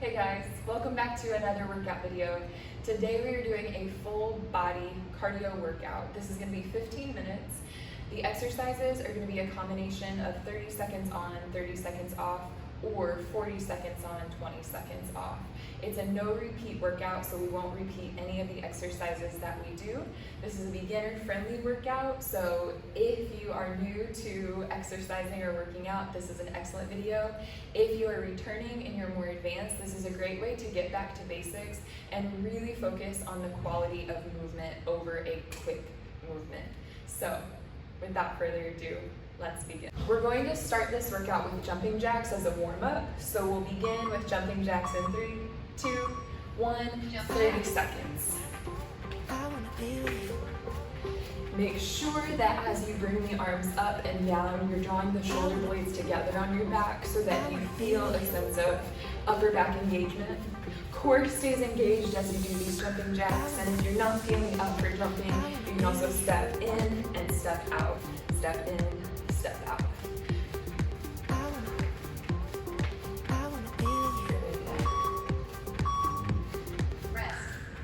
Hey guys, welcome back to another workout video. Today we are doing a full body cardio workout. This is going to be 15 minutes. The exercises are going to be a combination of 30 seconds on, 30 seconds off, or 40 seconds on, 20 seconds off. It's a no repeat workout, so we won't repeat any of the exercises that we do. This is a beginner friendly workout, so if you are new to exercising or working out, this is an excellent video. If you are returning and you're more advanced, this is a great way to get back to basics and really focus on the quality of movement over a quick movement. So without further ado, let's begin. We're going to start this workout with jumping jacks as a warm-up. So we'll begin with jumping jacks in 3, 2, 1, 30 seconds. Make sure that as you bring the arms up and down, you're drawing the shoulder blades together on your back so that you feel a sense of upper back engagement. Core stays engaged as you do these jumping jacks, and if you're not feeling up for jumping, you can also step in and step out. Step in, step out.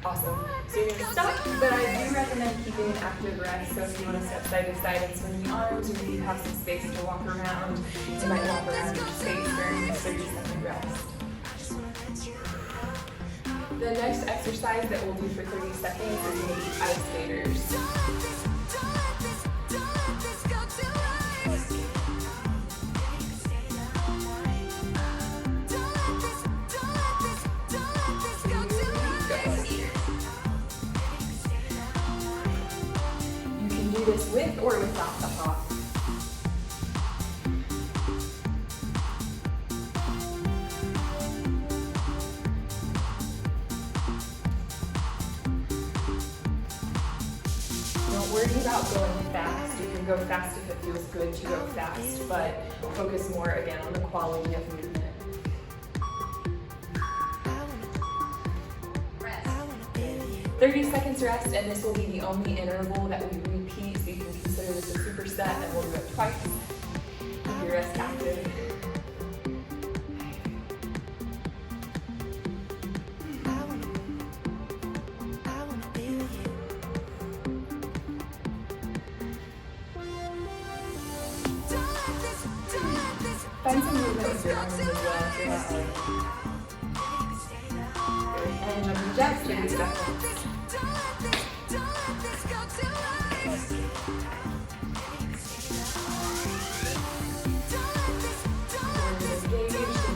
Awesome. So you're going to stop, but I do recommend keeping an active rest. So if you want to step side to side and swing the arms, or if you have some space to walk around, you might walk around your space during this 30-second rest. The next exercise that we'll do for 30 seconds is going to be ice skaters. This with or without the hop. Don't worry about going fast. You can go fast if it feels good to go fast, but focus more again on the quality of movement. 30 seconds rest, and this will be the only interval that we repeat, so you can consider this a superset, and we'll do it twice. Keep your rest active. Find some movement with your arms as well if you're not like. And jumping jacks, 30 seconds.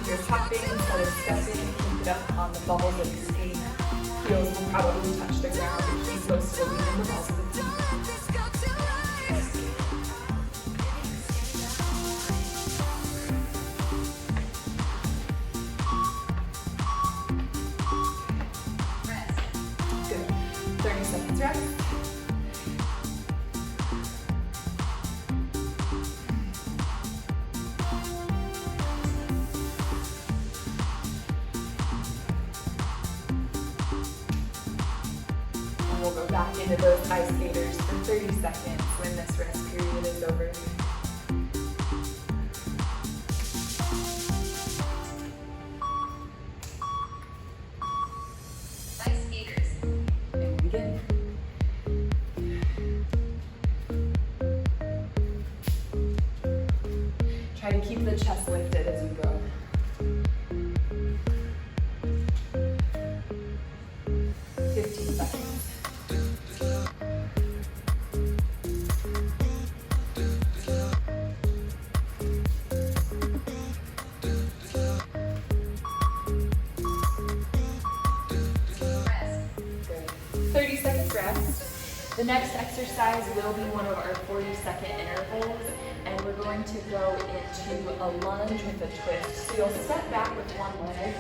You're hopping instead of stepping, keep it up on the balls of your feet. Heels will probably touch the ground, but keep those slowly in the balls of the feet. Good. 30 seconds rest. We'll go back into those ice skaters for 30 seconds when this rest period is over. Ice skaters. And begin. Try to keep the chest lifted as you go. 15 seconds. The next exercise will be one of our 40-second intervals, and we're going to go into a lunge with a twist. So you'll step back with one leg,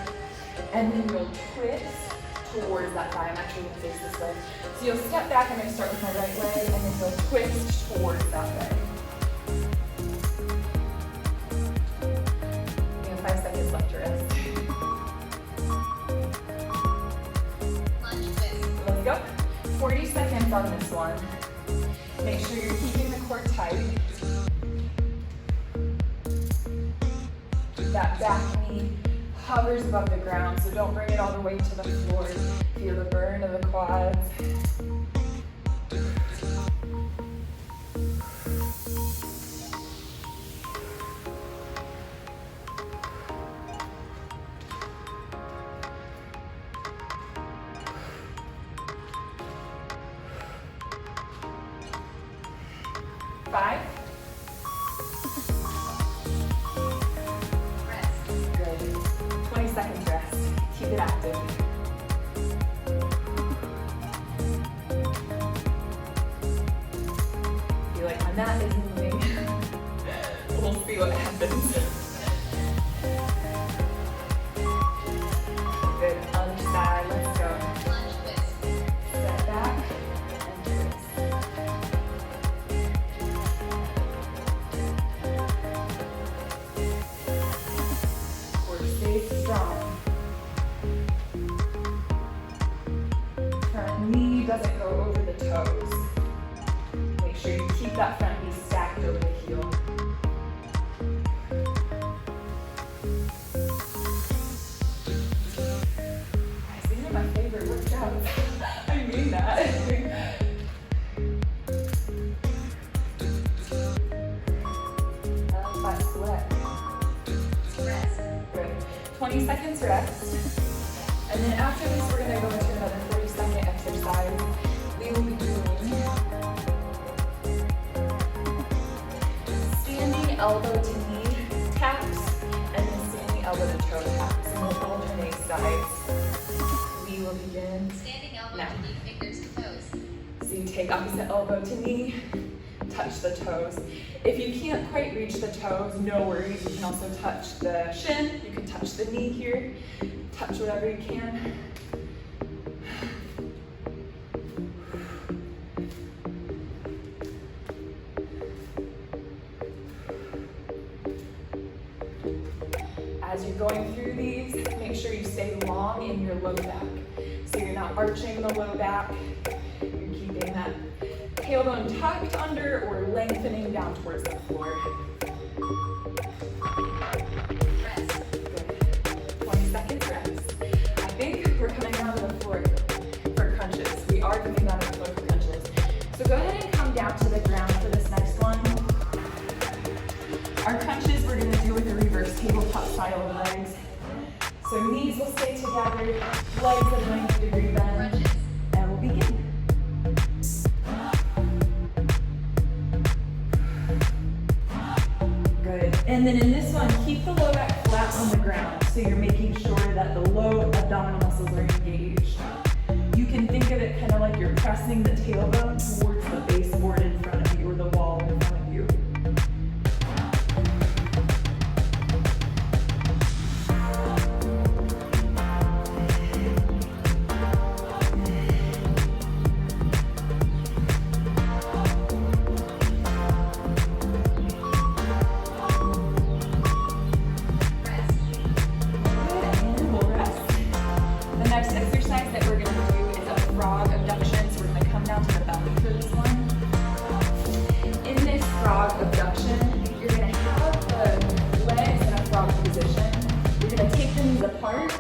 and then you'll twist towards that thigh. I'm actually going to face this way. So you'll step back, I'm going to start with my right leg, and then you'll twist towards that leg. We have 5 seconds left to rest. Let's go. 40 seconds on this one. Make sure you're keeping the core tight. That back knee hovers above the ground, so don't bring it all the way to the floor. Feel the burn of the quads. Five. Rest. Good. 20 seconds rest. Keep it active. Feel like my mat is moving. We'll see what happens. Good. Other side. Let's go. Step back and twist. Stay strong. Front knee doesn't go over the toes. Make sure you keep that front knee stacked over the heel. Guys, these are my favorite workouts. I mean that. My sweat. Rest. Good. 20 seconds rest. And then after this, we're going to go into another 40-second exercise. We will be doing standing elbow to knee taps and then standing elbow to toe taps. And we'll alternate sides. We will begin standing elbow now. to knee, fingers to toes. So you take opposite elbow to knee, touch the toes. If you can't quite reach the toes, no worries. You can also touch the shin. You can touch the knee here. Touch whatever you can. As you're going through these, make sure you stay long in your low back. So you're not arching the low back. You're keeping that tailbone tucked under or lengthening down towards the floor. Rest. Good. 20 seconds rest. I think we're coming down to the floor for crunches. We are coming down to the floor for crunches. So go ahead and come down to the ground for this next one. Our crunches we're going to do with the reverse tabletop style of legs. So knees will stay together, legs at a 90-degree bend, Crunches. and we'll begin. Good. And then in this one, keep the low back flat on the ground so you're making sure that the low abdominal muscles are engaged. You can think of it kind of like you're pressing the tailbone towards the baseboard in front of you or the wall in front of you.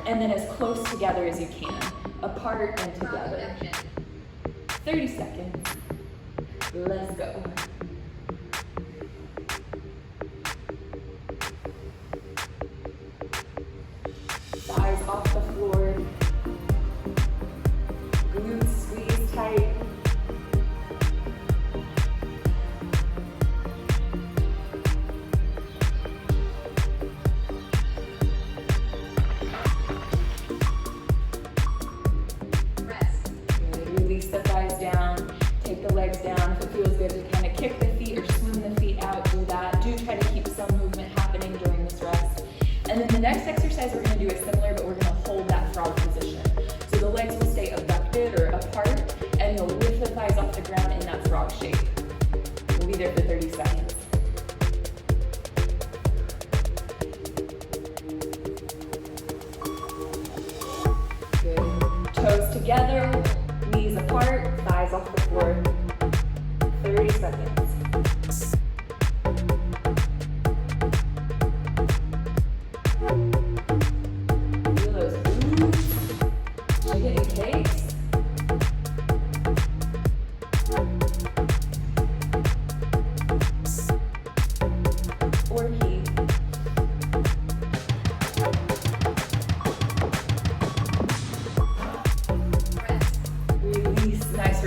And then as close together as you can. Apart and together. 30 seconds. Let's go. Thighs off the floor. Glutes squeeze tight. The thighs down, take the legs down. If it feels good to kind of kick the feet or swing the feet out, do that. Do try to keep some movement happening during this rest. And then the next exercise we're going to do is similar, but we're going to hold that frog position. So the legs will stay abducted or apart, and you'll lift the thighs off the ground in that frog shape. We'll be there for 30 seconds. Good. Toes together. Knees apart, thighs off the floor. 30 seconds.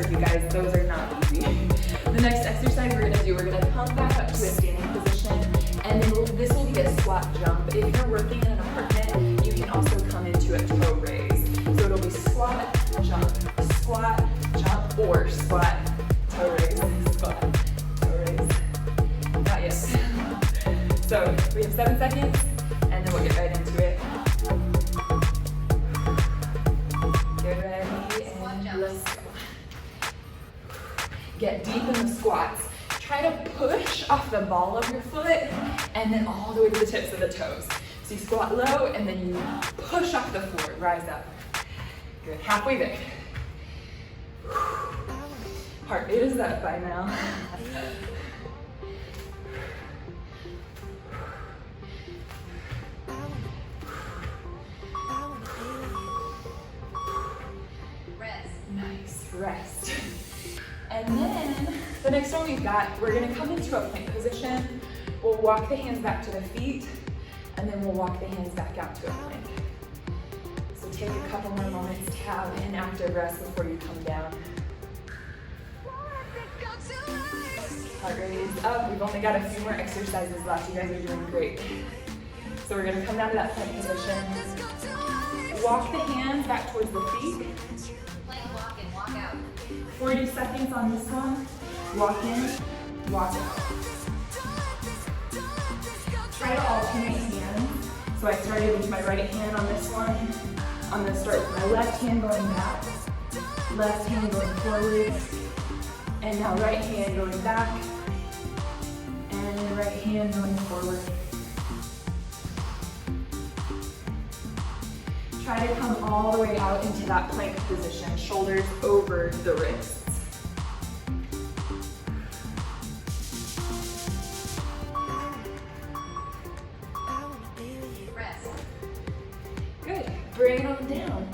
for you guys. Those are not easy. The next exercise we're gonna come back up to a standing position, and then this will be a squat jump. If you're working in an apartment, you can also come into a toe raise. So it'll be squat, jump, or squat, toe raise, squat, toe raise. Not yet. So we have 7 seconds, and then we'll get right into it. Get ready, and let's go. Get deep in the squats. Try to push off the ball of your foot, and then all the way to the tips of the toes. So you squat low, and then you push off the floor, rise up. Good, halfway there. Heart rate is up by now. Nice, rest. And then the next one we're gonna come into a plank position. We'll walk the hands back to the feet, and then we'll walk the hands back out to a plank. So take a couple more moments to have an active rest before you come down. Heart rate is up. We've only got a few more exercises left. You guys are doing great. So we're gonna come down to that plank position. Walk the hands back towards the feet. 40 seconds on this one. Walk in, walk out. Try to alternate hands. So I started with my right hand on this one. I'm going to start with my left hand going back, left hand going forward, and now right hand going back, and right hand going forward. Try to come all the way out into that plank position, shoulders over the wrists. Rest. Good, bring it on down.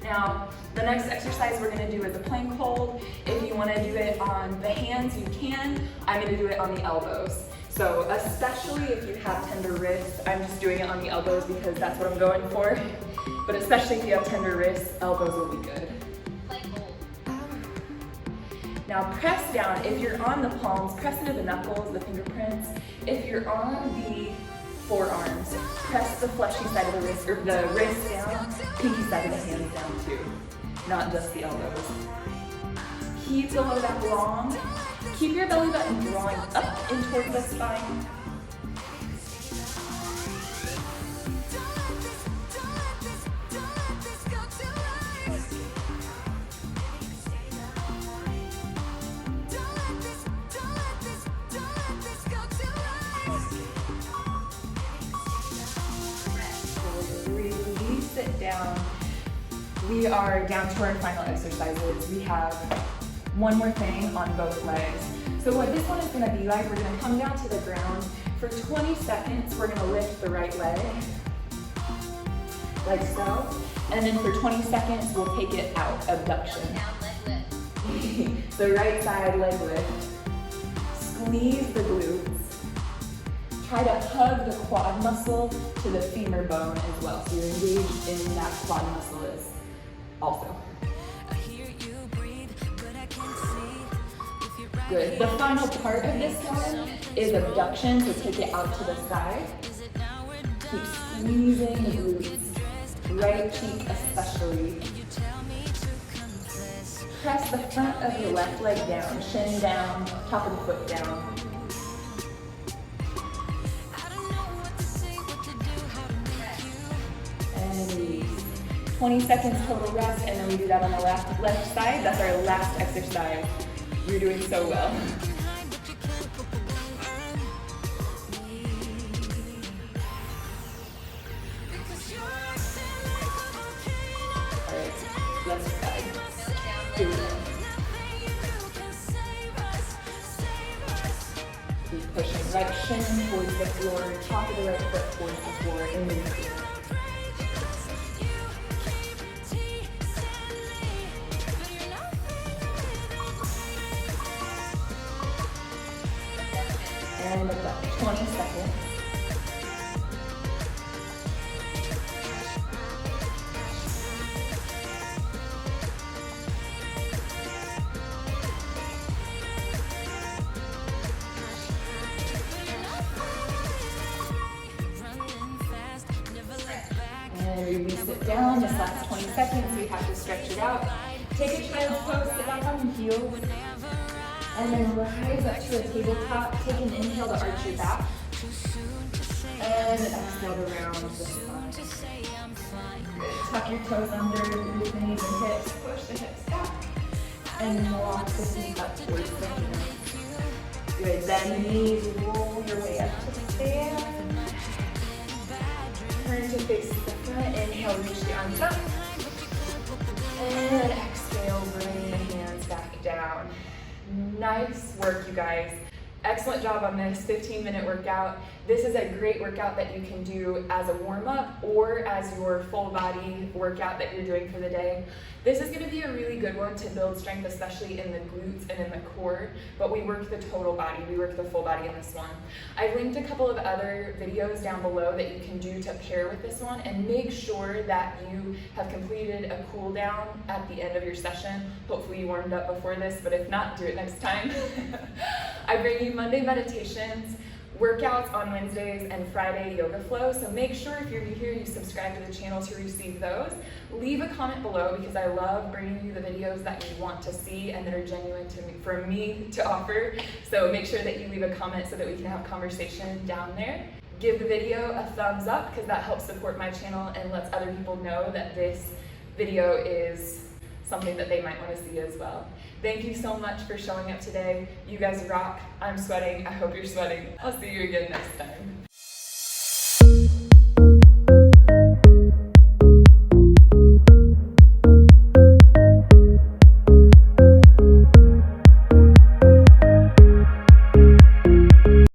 Now, the next exercise we're gonna do is a plank hold. If you wanna do it on the hands, you can. I'm gonna do it on the elbows. So especially if you have tender wrists, I'm just doing it on the elbows because that's what I'm going for. But especially if you have tender wrists, elbows will be good. Plank hold. Now press down. If you're on the palms, press into the knuckles, the fingerprints. If you're on the forearms, press the fleshy side of the wrist, or the wrist down, pinky side of the hands down too, not just the elbows. Keep the low back long. Keep your belly button drawing up and towards the spine. Release it down. We are down to our final exercises. We have one more thing on both legs. So what this one is going to be like, we're going to come down to the ground. For 20 seconds, we're going to lift the right leg, like so. And then for 20 seconds, we'll take it out, abduction. Down, leg lift. So right side leg lift. Squeeze the glutes. Try to hug the quad muscle to the femur bone as well. So you're engaged in that quad muscle as also. Good. The final part of this one is abduction, so take it out to the side. Keep squeezing the glutes, right cheek especially. Press the front of your left leg down, shin down, top of the foot down. And release. 20 seconds total rest, and then we do that on the left side. That's our last exercise. You're doing so well. Alright, left side. Here we go. Keep pushing right shin towards the floor, top of the right foot towards the floor, in the middle. And about 20 seconds. then release it down. This lasts 20 seconds, so you have to stretch it out. Take a child's pose, sit back on your heels, and then rise up to a tabletop. Take an inhale to arch your back, and exhale to round the spine. Good. Tuck your toes under, move the knees and hips, push the hips back, and walk the feet up towards the hands. Good. Bend the knees, roll your way up to stand. Turn to face the front. Inhale, reach the arms up. And exhale, bring the hands back down. Nice work, you guys. Excellent job on this 15-minute workout. This is a great workout that you can do as a warm-up or as your full body workout that you're doing for the day. This is going to be a really good one to build strength, especially in the glutes and in the core, but we work the total body, we work the full body in this one. I've linked a couple of other videos down below that you can do to pair with this one, and make sure that you have completed a cool down at the end of your session. Hopefully you warmed up before this, but if not, do it next time. I bring you Monday meditations, workouts on Wednesdays, and Friday yoga flow. So make sure if you're new here, you subscribe to the channel to receive those. Leave a comment below because I love bringing you the videos that you want to see and that are genuine to me, for me to offer. So make sure that you leave a comment so that we can have conversation down there. Give the video a thumbs up because that helps support my channel and lets other people know that this video is something that they might want to see as well. Thank you so much for showing up today. You guys rock. I'm sweating. I hope you're sweating. I'll see you again next time.